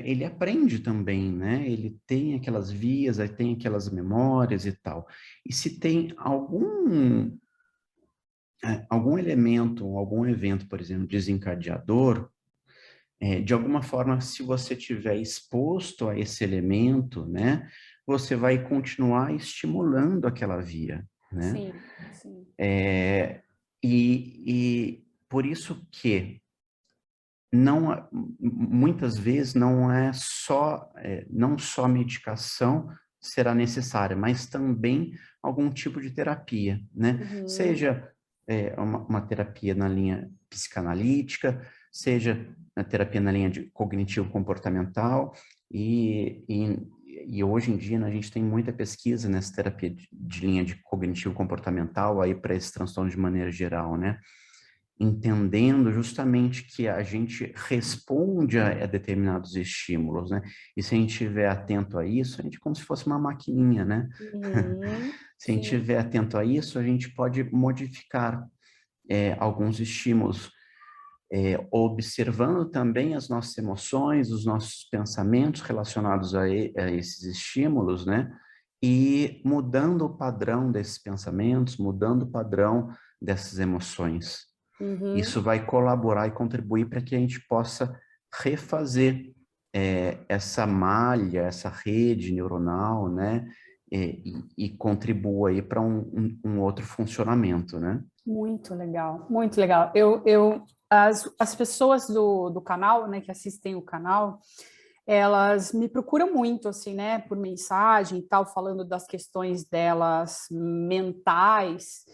ele aprende também, né? Ele tem aquelas vias, aí tem aquelas memórias e tal. E se tem algum elemento, algum evento, por exemplo, desencadeador, de alguma forma, se você tiver exposto a esse elemento, né? Você vai continuar estimulando aquela via, né? Sim, sim. E por isso que não, muitas vezes não só medicação será necessária, mas também algum tipo de terapia, né? Uhum. Seja uma terapia na linha psicanalítica, seja na terapia na linha de cognitivo-comportamental, e hoje em dia, né, a gente tem muita pesquisa nessa terapia de linha de cognitivo-comportamental aí para esse transtorno de maneira geral, né? Entendendo justamente que a gente responde a determinados estímulos, né? E se a gente estiver atento a isso, a gente é como se fosse uma maquininha, né? Uhum. Se a gente Sim. estiver atento a isso, a gente pode modificar alguns estímulos, observando também as nossas emoções, os nossos pensamentos relacionados a esses estímulos, né? E mudando o padrão desses pensamentos, mudando o padrão dessas emoções. Uhum. Isso vai colaborar e contribuir para que a gente possa refazer essa malha, essa rede neuronal, né? E contribua aí para um outro funcionamento, né? Muito legal, muito legal. As pessoas do canal, né, que assistem o canal, elas me procuram muito, assim, né, por mensagem e tal, falando das questões delas mentais.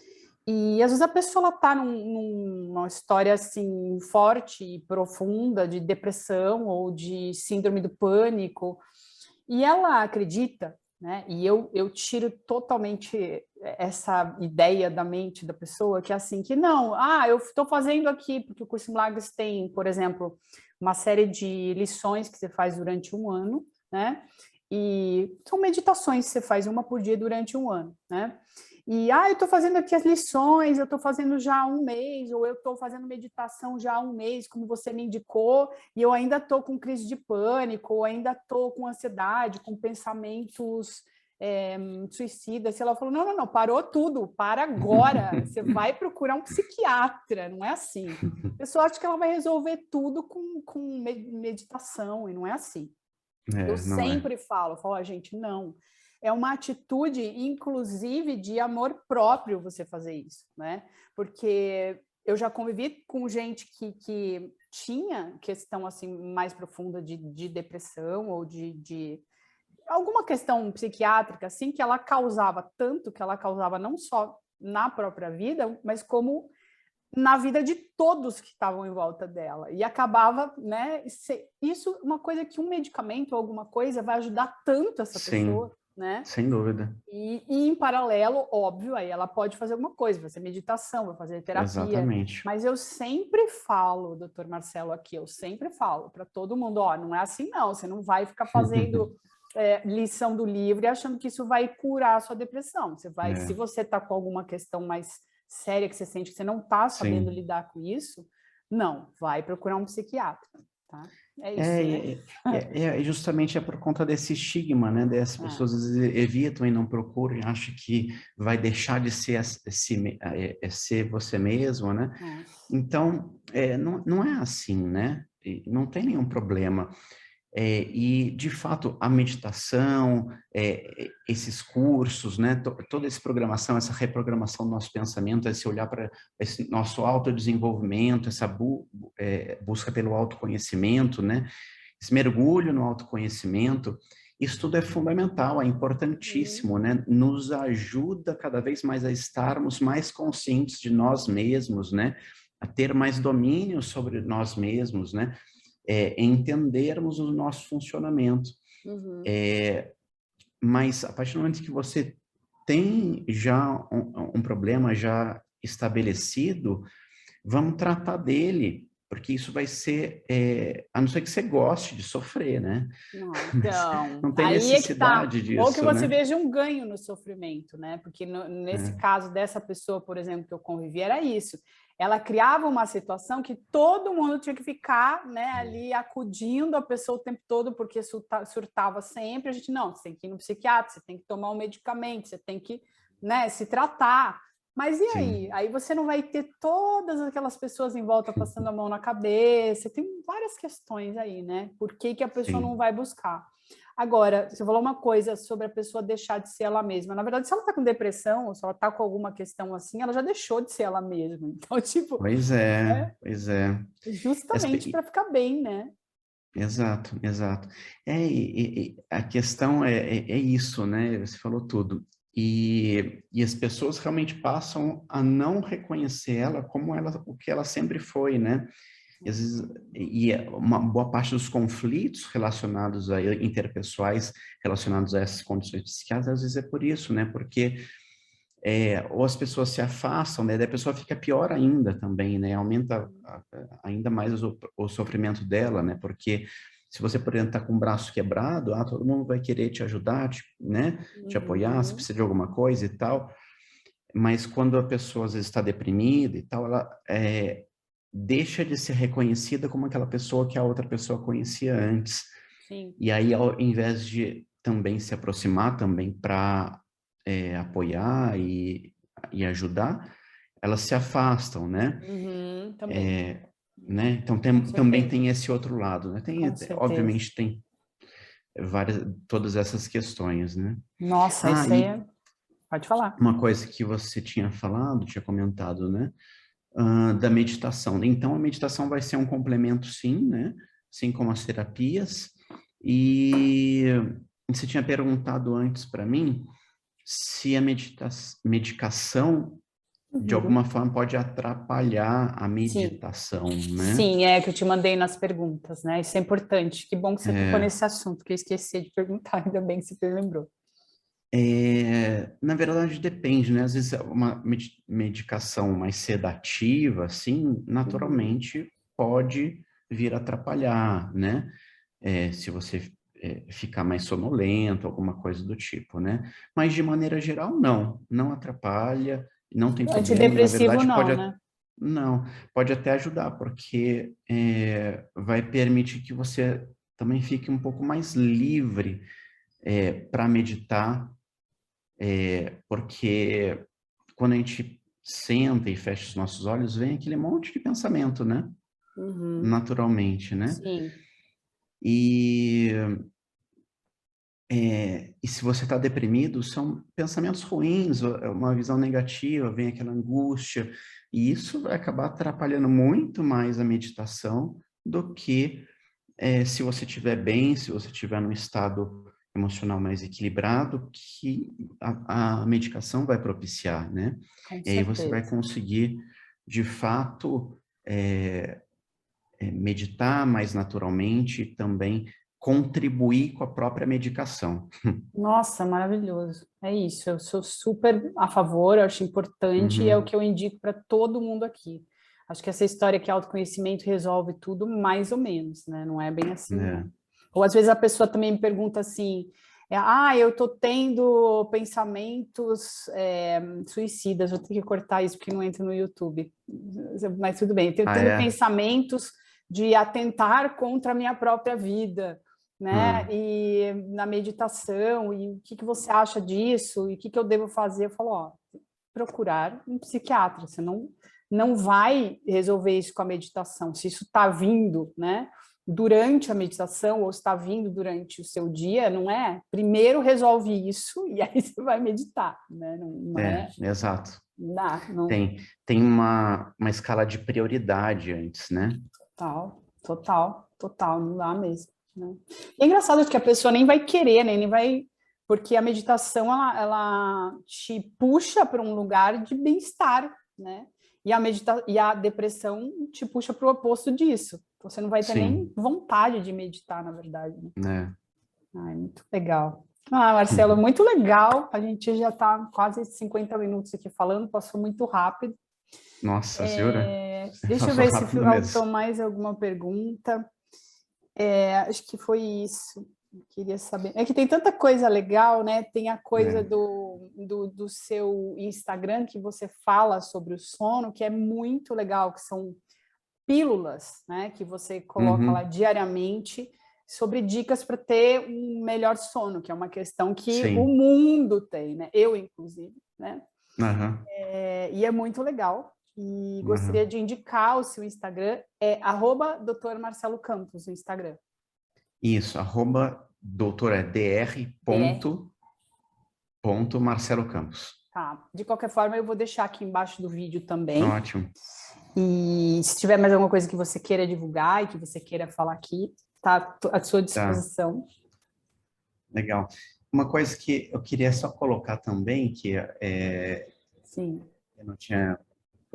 E às vezes a pessoa ela tá numa história assim forte e profunda de depressão ou de síndrome do pânico, e ela acredita, né? E eu tiro totalmente essa ideia da mente da pessoa, que é assim, que não, eu estou fazendo aqui, porque o curso Milagres tem, por exemplo, uma série de lições que você faz durante um ano, né? E são meditações que você faz uma por dia durante um ano, né? E, eu estou fazendo aqui as lições, eu estou fazendo já há um mês, ou eu estou fazendo meditação já há um mês, como você me indicou, e eu ainda estou com crise de pânico, ou ainda estou com ansiedade, com pensamentos suicidas. E ela falou, não, não, não, parou tudo, para agora, você vai procurar um psiquiatra, não é assim. A pessoa acha que ela vai resolver tudo com meditação, e não é assim. Eu Não é. sempre falo, gente, não. É uma atitude, inclusive, de amor próprio você fazer isso, né? Porque eu já convivi com gente que tinha questão assim mais profunda de depressão ou de alguma questão psiquiátrica assim que ela causava tanto que ela causava não só na própria vida, mas como na vida de todos que estavam em volta dela. E acabava, né? Isso uma coisa que um medicamento ou alguma coisa vai ajudar tanto essa Sim, pessoa, né? sem dúvida. E em paralelo, óbvio, aí ela pode fazer alguma coisa, vai fazer meditação, vai fazer terapia. Exatamente. Mas eu sempre falo, doutor Marcelo, aqui, eu sempre falo para todo mundo, não é assim não, você não vai ficar fazendo lição do livro e achando que isso vai curar a sua depressão. Você vai, se você está com alguma questão mais séria que você sente que você não está sabendo Sim. lidar com isso, não, vai procurar um psiquiatra, tá? É isso, né? Justamente é por conta desse estigma, né? As pessoas às vezes evitam e não procuram, e acham que vai deixar de ser, ser você mesmo, né? Então, não é assim, né? E não tem nenhum problema. E, de fato, a meditação, esses cursos, né, toda essa programação, essa reprogramação do nosso pensamento, esse olhar para esse nosso autodesenvolvimento, essa busca pelo autoconhecimento, né, esse mergulho no autoconhecimento, isso tudo é fundamental, é importantíssimo, né, nos ajuda cada vez mais a estarmos mais conscientes de nós mesmos, né, a ter mais domínio sobre nós mesmos, né, entendermos o nosso funcionamento. Mas a partir do momento que você tem já um problema já estabelecido, vamos tratar dele, porque isso vai ser, a não ser que você goste de sofrer, né? Não, então, Não tem aí é que tá. necessidade Ou que disso, você né? veja um ganho no sofrimento, né? Porque nesse caso dessa pessoa, por exemplo, que eu convivi, era isso. Ela criava uma situação que todo mundo tinha que ficar, né, ali acudindo a pessoa o tempo todo, porque surtava sempre. A gente, não, você tem que ir no psiquiatra, você tem que tomar um medicamento, você tem que, né, se tratar. Mas e aí? Sim. Aí você não vai ter todas aquelas pessoas em volta passando a mão na cabeça. Tem várias questões aí, né? Por que a pessoa não Sim. vai buscar? Agora, você falou uma coisa sobre a pessoa deixar de ser ela mesma. Na verdade, se ela está com depressão, ou se ela está com alguma questão assim, ela já deixou de ser ela mesma. Então, tipo, Pois é, é pois é. justamente para ficar bem, né? Exato, exato. E a questão é isso, né? Você falou tudo. E as pessoas realmente passam a não reconhecer ela como ela, o que ela sempre foi, né? E, às vezes, uma boa parte dos conflitos relacionados a interpessoais, relacionados a essas condições psiquiátricas, às vezes é por isso, né? Porque ou as pessoas se afastam, né? Daí a pessoa fica pior ainda também, né? Aumenta ainda mais o sofrimento dela, né? Porque se você, por exemplo, está com o braço quebrado, todo mundo vai querer te ajudar, né? Te apoiar, se Uhum. precisa de alguma coisa e tal. Mas quando a pessoa às vezes está deprimida e tal, ela deixa de ser reconhecida como aquela pessoa que a outra pessoa conhecia antes. Sim. E aí, ao invés de também se aproximar também para apoiar e ajudar, elas se afastam, né? Uhum, também. Né? Então, Com também certeza. tem esse outro lado, né? Com certeza. Obviamente, tem todas essas questões, né? Nossa, isso aí E é... Pode falar. uma coisa que você tinha falado, tinha comentado, né? Da meditação. Então, a meditação vai ser um complemento, sim, né? Assim como as terapias. E você tinha perguntado antes para mim se a medicação, de alguma Uhum. forma, pode atrapalhar a Sim. meditação, né? Sim, é que eu te mandei nas perguntas, né? Isso é importante. Que bom que você tocou É, nesse assunto, que eu esqueci de perguntar, ainda bem que você me lembrou. na verdade, depende, né? Às vezes, uma medicação mais sedativa, assim, Uhum. naturalmente pode vir a atrapalhar, né? Se você ficar mais sonolento, alguma coisa do tipo, né? Mas, de maneira geral, não atrapalha, não tem problema. Na Antidepressivo verdade, não, né? não, pode até ajudar, porque vai permitir que você também fique um pouco mais livre para meditar, porque quando a gente senta e fecha os nossos olhos, vem aquele monte de pensamento, né? Uhum. Naturalmente, né? Sim. E, e se você está deprimido, são pensamentos ruins, uma visão negativa, vem aquela angústia, e isso vai acabar atrapalhando muito mais a meditação do que se você estiver bem, se você estiver num estado emocional mais equilibrado, que a medicação vai propiciar, né? Com E aí você vai certeza. conseguir, de fato, meditar mais naturalmente e também contribuir com a própria medicação. Nossa, maravilhoso. É isso, eu sou super a favor, eu acho importante e é o Uhum, que eu indico para todo mundo aqui. Acho que essa história que autoconhecimento resolve tudo, mais ou menos, né? Não é bem assim, não. né? Ou às vezes a pessoa também me pergunta assim: eu estou tendo pensamentos suicidas, vou ter que cortar isso porque não entra no YouTube. Mas tudo bem, eu Ah, tendo é? pensamentos de atentar contra a minha própria vida, né? Ah, E na meditação, e o que que você acha disso? E o que que eu devo fazer? Eu falo, ó, procurar um psiquiatra. Você não vai resolver isso com a meditação. Se isso está vindo, né? Durante a meditação ou está vindo durante o seu dia, não é? Primeiro resolve isso e aí você vai meditar, né? Não é, exato. não dá, não. Tem uma escala de prioridade antes, né? Total, não dá mesmo, né? E é engraçado que a pessoa nem vai querer, né? Nem vai, porque a meditação ela te puxa para um lugar de bem-estar, né? E a depressão te puxa para o oposto disso. Você não vai ter nem Sim, vontade de meditar, na verdade, né? né? Ai, muito legal. Ah, Marcelo, muito legal. A gente já está quase 50 minutos aqui falando, passou muito rápido. Nossa, jura? Deixa eu Passou ver se rápido mesmo. faltou mais alguma pergunta. Acho que foi isso. Eu queria saber. É que tem tanta coisa legal, né? Tem a coisa É. do seu Instagram que você fala sobre o sono, que é muito legal, que são pílulas, né? Que você coloca lá Uhum, diariamente sobre dicas para ter um melhor sono, que é uma questão que o sim. mundo tem, né? Eu, inclusive, né? Aham, E é muito legal. E gostaria aham. de indicar o seu Instagram, é @Dr. Marcelo Campos, o Instagram. Isso, doutor é dr.Marcelo Campos. Tá. De qualquer forma, eu vou deixar aqui embaixo do vídeo também. Ótimo. E se tiver mais alguma coisa que você queira divulgar e que você queira falar aqui, tá à sua disposição. Tá. Legal. Uma coisa que eu queria só colocar também, que Sim. eu não tinha...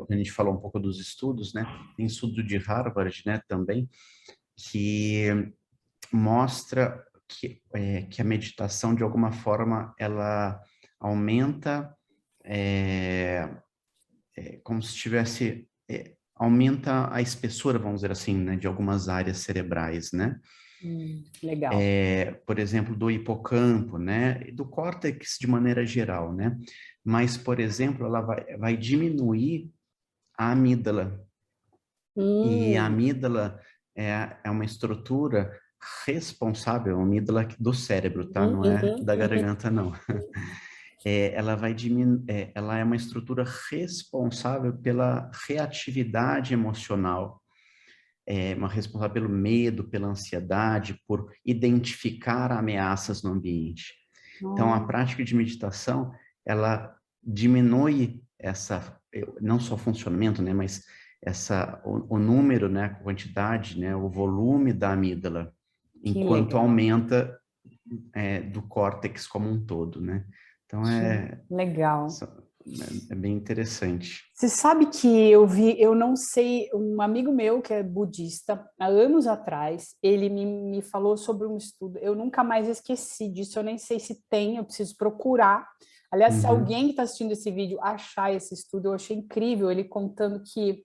A gente falou um pouco dos estudos, né? Tem estudo de Harvard, né, também, que mostra que a meditação, de alguma forma, ela aumenta, como se tivesse... aumenta a espessura, vamos dizer assim, né, de algumas áreas cerebrais, né? Legal. Por exemplo, do hipocampo, né? E do córtex de maneira geral, né? Mas, por exemplo, ela vai diminuir a amígdala. E a amígdala é uma estrutura responsável, a amígdala do cérebro, tá? Não é da garganta, não. Ela vai ela é uma estrutura responsável pela reatividade emocional, uma responsável pelo medo, pela ansiedade, por identificar ameaças no ambiente. Então, a prática de meditação, ela diminui não só o funcionamento, né, mas o número, né, a quantidade, né, o volume da amígdala, enquanto aumenta do córtex como um todo, né? Então, legal. É bem interessante. Você sabe que eu não sei, um amigo meu que é budista, há anos atrás, ele me falou sobre um estudo, eu nunca mais esqueci disso, eu nem sei se tem, eu preciso procurar. Aliás, se alguém que está assistindo esse vídeo achar esse estudo, eu achei incrível, ele contando que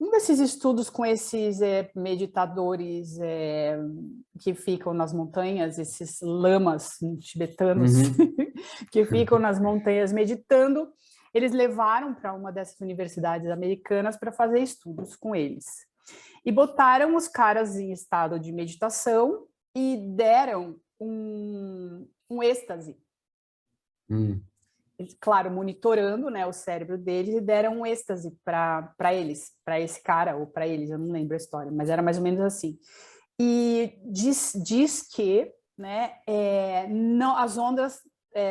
um desses estudos com esses meditadores que ficam nas montanhas, esses lamas tibetanos que ficam nas montanhas meditando, eles levaram para uma dessas universidades americanas para fazer estudos com eles. E botaram os caras em estado de meditação e deram um êxtase. Claro, monitorando, né, o cérebro deles, e deram um êxtase para eles, para esse cara, ou para eles, eu não lembro a história, mas era mais ou menos assim. E diz que, né, não, as ondas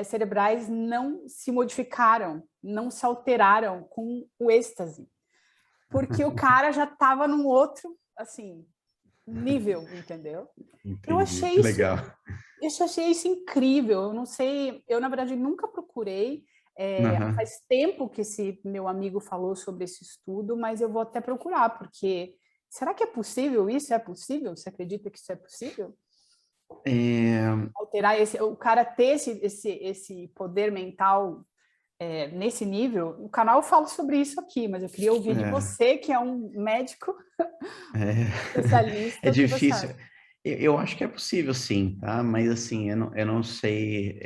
cerebrais não se modificaram, não se alteraram com o êxtase, porque o cara já estava num outro, assim, nível, entendeu? Entendi. Eu achei que legal. Eu achei isso incrível. Eu não sei, eu na verdade nunca procurei. Faz tempo que esse meu amigo falou sobre esse estudo, mas eu vou até procurar, porque será que é possível isso? É possível? Você acredita que isso é possível? Alterar o cara ter esse poder mental nesse nível? O canal fala sobre isso aqui, mas eu queria ouvir de você, que é um médico especialista. É difícil. Eu acho que é possível, sim, tá? Mas, assim, eu não sei,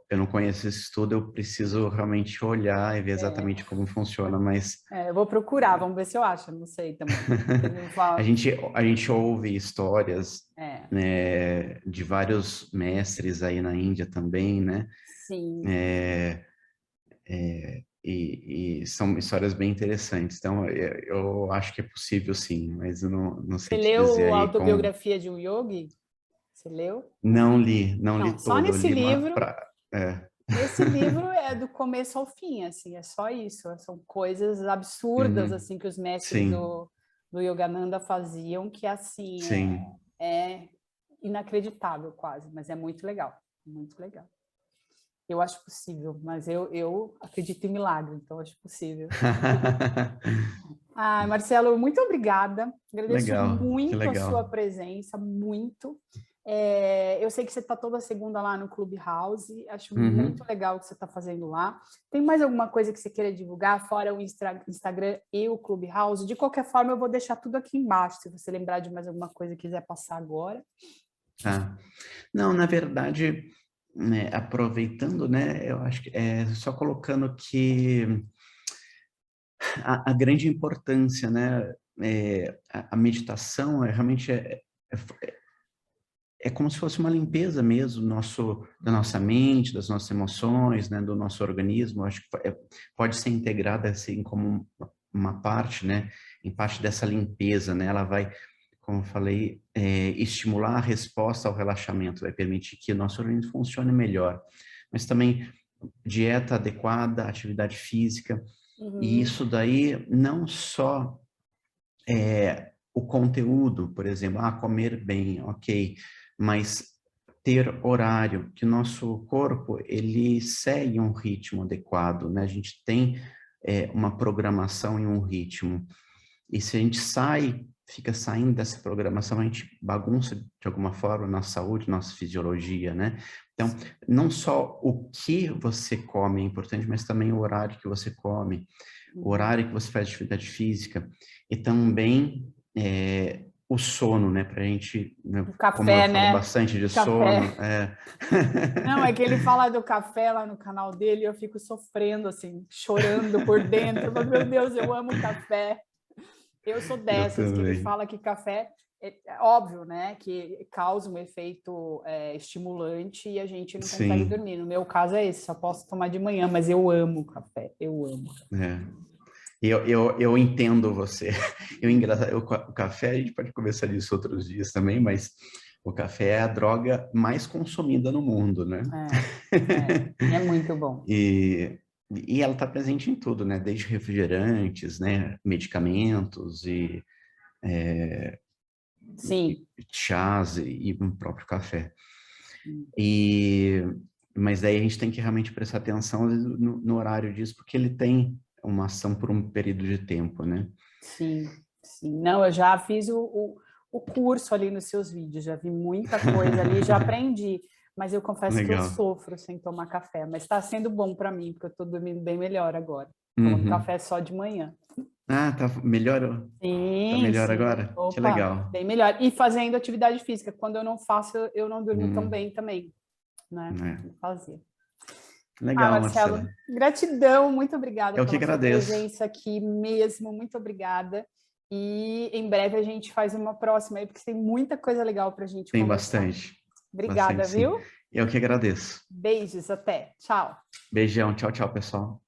eu não conheço esse estudo, eu preciso realmente olhar e ver exatamente como funciona, mas... eu vou procurar, vamos ver se eu acho, não sei também. A gente ouve histórias né, de vários mestres aí na Índia também, né? Sim. E são histórias bem interessantes. Então, eu acho que é possível, sim, mas eu não sei te dizer Você leu a aí autobiografia de um yogi? Você leu? Não li Só todo. Eu nesse li livro. É. Esse livro é do começo ao fim, assim, é só isso. São coisas absurdas, assim, que os mestres Sim, do Yogananda faziam, que, assim, sim. é inacreditável quase, mas é muito legal, muito legal. Eu acho possível, mas eu acredito em milagre, então acho possível. Marcelo, muito obrigada. Agradeço Legal, que muito a sua legal. presença, muito. Eu sei que você está toda segunda lá no Clubhouse, acho muito legal o que você está fazendo lá. Tem mais alguma coisa que você queira divulgar, fora o Instagram e o Clubhouse? De qualquer forma, eu vou deixar tudo aqui embaixo, se você lembrar de mais alguma coisa e quiser passar agora. Tá. Não, na verdade, né, aproveitando, né, eu acho que só colocando que a grande importância, né, a meditação realmente é como se fosse uma limpeza mesmo da nossa mente, das nossas emoções, né, do nosso organismo. Acho que pode ser integrada assim como uma parte, né, em parte dessa limpeza, né, ela vai como eu falei, estimular a resposta ao relaxamento, vai permitir que o nosso organismo funcione melhor. Mas também dieta adequada, atividade física, e isso daí não só o conteúdo, por exemplo, comer bem, ok, mas ter horário, que o nosso corpo, ele segue um ritmo adequado, né? A gente tem uma programação e um ritmo. E se a gente fica saindo dessa programação, a gente bagunça de alguma forma nossa saúde, nossa fisiologia, né? Então, não só o que você come é importante, mas também o horário que você come, o horário que você faz atividade física e também o sono, né? Pra gente, né? O Como eu café, falo né? bastante de Café. sono. Não, é que ele fala do café lá no canal dele e eu fico sofrendo, assim, chorando por dentro. Mas, meu Deus, eu amo café. Eu sou Eu dessas que ele também. fala que café é óbvio, né? Que causa um efeito estimulante e a gente não consegue Sim, dormir. No meu caso é esse, só posso tomar de manhã, mas eu amo café, eu amo. é. Eu entendo você. O café, a gente pode conversar disso outros dias também, mas o café é a droga mais consumida no mundo, né? É muito bom. E ela está presente em tudo, né? Desde refrigerantes, né? Medicamentos Sim. chás e o próprio café. Mas daí a gente tem que realmente prestar atenção no horário disso, porque ele tem uma ação por um período de tempo, né? Sim, sim. Não, eu já fiz o curso ali nos seus vídeos, já vi muita coisa ali, já aprendi, mas eu confesso que eu Legal. sofro sem tomar café, mas está sendo bom para mim, porque eu estou dormindo bem melhor agora, tomando Uhum. café só de manhã. Tá melhor? Tá Sim, melhor sim. agora? Que Opa, legal. bem melhor. E fazendo atividade física, quando eu não faço, eu não durmo tão Hum, bem também, né? é. Tem que fazer. Legal, Marcelo, Marcela. gratidão, muito obrigada Eu que pela sua agradeço. presença aqui mesmo, muito obrigada. E em breve a gente faz uma próxima aí, porque tem muita coisa legal para a gente Tem conversar. bastante. Bastante, Obrigada, sim. viu? Eu que agradeço. Beijos, até. Tchau. Beijão. Tchau, tchau, pessoal.